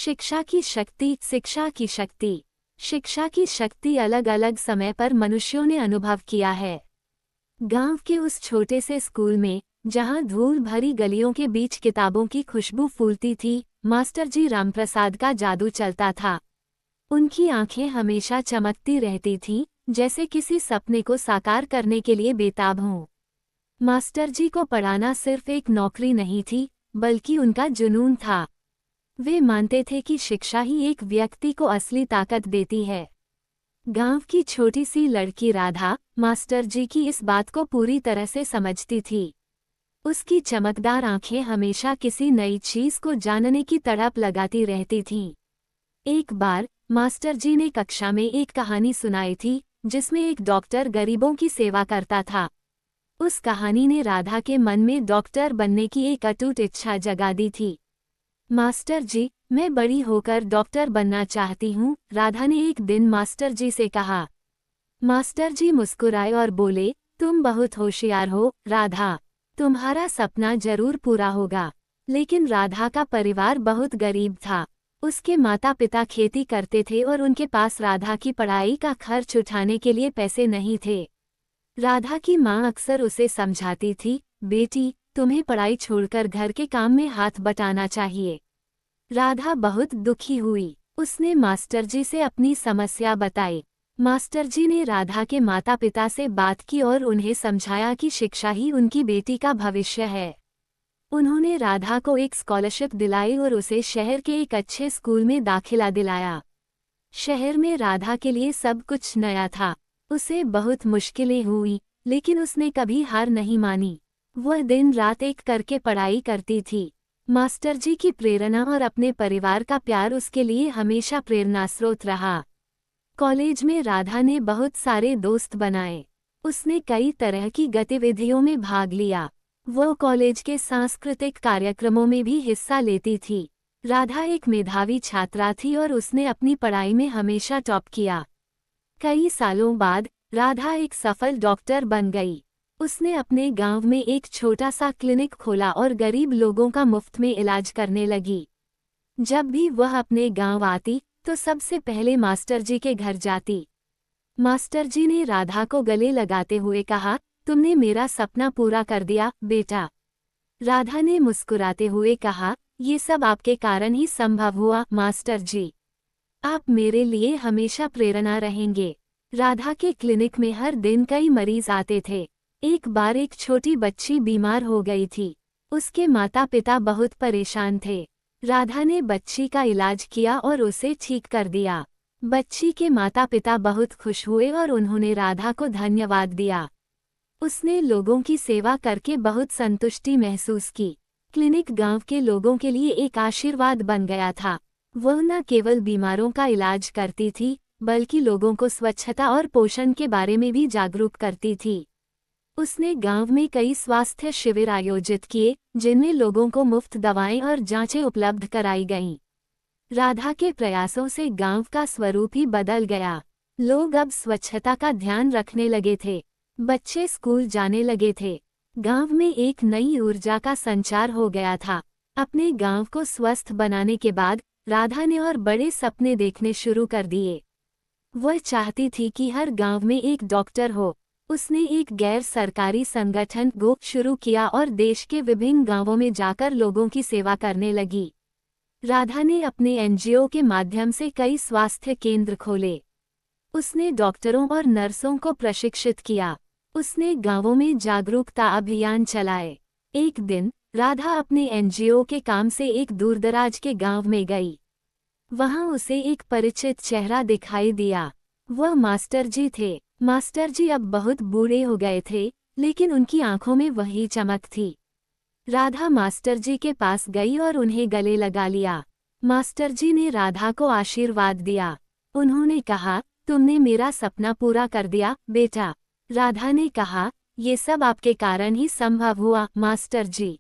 शिक्षा की शक्ति। शिक्षा की शक्ति। शिक्षा की शक्ति अलग अलग समय पर मनुष्यों ने अनुभव किया है। गांव के उस छोटे से स्कूल में, जहां धूल भरी गलियों के बीच किताबों की खुशबू फूलती थी, मास्टर जी रामप्रसाद का जादू चलता था। उनकी आंखें हमेशा चमकती रहती थीं, जैसे किसी सपने को साकार करने के लिए बेताब हों। मास्टर जी को पढ़ाना सिर्फ एक नौकरी नहीं थी, बल्कि उनका जुनून था। वे मानते थे कि शिक्षा ही एक व्यक्ति को असली ताकत देती है। गांव की छोटी सी लड़की राधा, मास्टर जी की इस बात को पूरी तरह से समझती थी। उसकी चमकदार आंखें हमेशा किसी नई चीज को जानने की तड़प लगाती रहती थीं। एक बार मास्टर जी ने कक्षा में एक कहानी सुनाई थी, जिसमें एक डॉक्टर गरीबों की सेवा करता था। उस कहानी ने राधा के मन में डॉक्टर बनने की एक अटूट इच्छा जगा दी थी। मास्टर जी, मैं बड़ी होकर डॉक्टर बनना चाहती हूँ, राधा ने एक दिन मास्टर जी से कहा। मास्टर जी मुस्कुराए और बोले, तुम बहुत होशियार हो, राधा। तुम्हारा सपना जरूर पूरा होगा। लेकिन राधा का परिवार बहुत गरीब था। उसके माता पिता खेती करते थे और उनके पास राधा की पढ़ाई का खर्च उठाने के लिए पैसे नहीं थे। राधा की माँ अक्सर उसे समझाती थी, बेटी, तुम्हें पढ़ाई छोड़कर घर के काम में हाथ बटाना चाहिए। राधा बहुत दुखी हुई। उसने मास्टर जी से अपनी समस्या बताई। मास्टर जी ने राधा के माता पिता से बात की और उन्हें समझाया कि शिक्षा ही उनकी बेटी का भविष्य है। उन्होंने राधा को एक स्कॉलरशिप दिलाई और उसे शहर के एक अच्छे स्कूल में दाखिला दिलाया। शहर में राधा के लिए सब कुछ नया था। उसे बहुत मुश्किलें हुई, लेकिन उसने कभी हार नहीं मानी। वह दिन रात एक करके पढ़ाई करती थी। मास्टर जी की प्रेरणा और अपने परिवार का प्यार उसके लिए हमेशा प्रेरणा स्रोत रहा। कॉलेज में राधा ने बहुत सारे दोस्त बनाए। उसने कई तरह की गतिविधियों में भाग लिया। वह कॉलेज के सांस्कृतिक कार्यक्रमों में भी हिस्सा लेती थी। राधा एक मेधावी छात्रा थी और उसने अपनी पढ़ाई में हमेशा टॉप किया। कई सालों बाद राधा एक सफल डॉक्टर बन गई। उसने अपने गांव में एक छोटा सा क्लिनिक खोला और गरीब लोगों का मुफ्त में इलाज करने लगी। जब भी वह अपने गांव आती, तो सबसे पहले मास्टर जी के घर जाती। मास्टर जी ने राधा को गले लगाते हुए कहा, तुमने मेरा सपना पूरा कर दिया, बेटा। राधा ने मुस्कुराते हुए कहा, ये सब आपके कारण ही संभव हुआ, मास्टर जी। आप मेरे लिए हमेशा प्रेरणा रहेंगे। राधा के क्लिनिक में हर दिन कई मरीज आते थे। एक बार एक छोटी बच्ची बीमार हो गई थी। उसके माता पिता बहुत परेशान थे। राधा ने बच्ची का इलाज किया और उसे ठीक कर दिया। बच्ची के माता पिता बहुत खुश हुए और उन्होंने राधा को धन्यवाद दिया। उसने लोगों की सेवा करके बहुत संतुष्टि महसूस की। क्लिनिक गांव के लोगों के लिए एक आशीर्वाद बन गया था। वह न केवल बीमारों का इलाज करती थी, बल्कि लोगों को स्वच्छता और पोषण के बारे में भी जागरूक करती थी। उसने गांव में कई स्वास्थ्य शिविर आयोजित किए, जिनमें लोगों को मुफ्त दवाएं और जांचें उपलब्ध कराई गईं। राधा के प्रयासों से गांव का स्वरूप ही बदल गया। लोग अब स्वच्छता का ध्यान रखने लगे थे। बच्चे स्कूल जाने लगे थे। गांव में एक नई ऊर्जा का संचार हो गया था। अपने गांव को स्वस्थ बनाने के बाद राधा ने और बड़े सपने देखने शुरू कर दिए। वह चाहती थी कि हर गांव में एक डॉक्टर हो। उसने एक गैर सरकारी संगठन गो शुरू किया और देश के विभिन्न गांवों में जाकर लोगों की सेवा करने लगी। राधा ने अपने एनजीओ के माध्यम से कई स्वास्थ्य केंद्र खोले। उसने डॉक्टरों और नर्सों को प्रशिक्षित किया। उसने गांवों में जागरूकता अभियान चलाए। एक दिन राधा अपने एनजीओ के काम से एक दूरदराज के गांव में गई। वहां उसे एक परिचित चेहरा दिखाई दिया। वह मास्टर जी थे। मास्टर जी अब बहुत बूढ़े हो गए थे, लेकिन उनकी आंखों में वही चमक थी। राधा मास्टर जी के पास गई और उन्हें गले लगा लिया। मास्टर जी ने राधा को आशीर्वाद दिया। उन्होंने कहा, तुमने मेरा सपना पूरा कर दिया, बेटा। राधा ने कहा, ये सब आपके कारण ही संभव हुआ, मास्टर जी।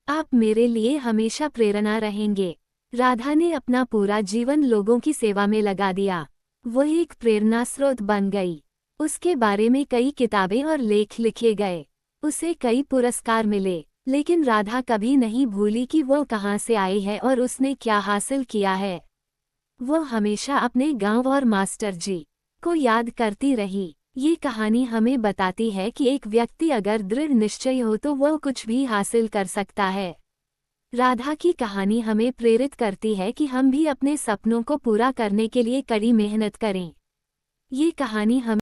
आप मेरे लिए हमेशा प्रेरणा रहेंगे। राधा ने अपना पूरा जीवन लोगों की सेवा में लगा दिया। वह एक प्रेरणा स्रोत बन गई। उसके बारे में कई किताबें और लेख लिखे गए। उसे कई पुरस्कार मिले। लेकिन राधा कभी नहीं भूली कि वो कहाँ से आई है और उसने क्या हासिल किया है। वो हमेशा अपने गांव और मास्टर जी को याद करती रही। ये कहानी हमें बताती है कि एक व्यक्ति अगर दृढ़ निश्चय हो तो वो कुछ भी हासिल कर सकता है। राधा की कहानी हमें प्रेरित करती है कि हम भी अपने सपनों को पूरा करने के लिए कड़ी मेहनत करें। ये कहानी हमें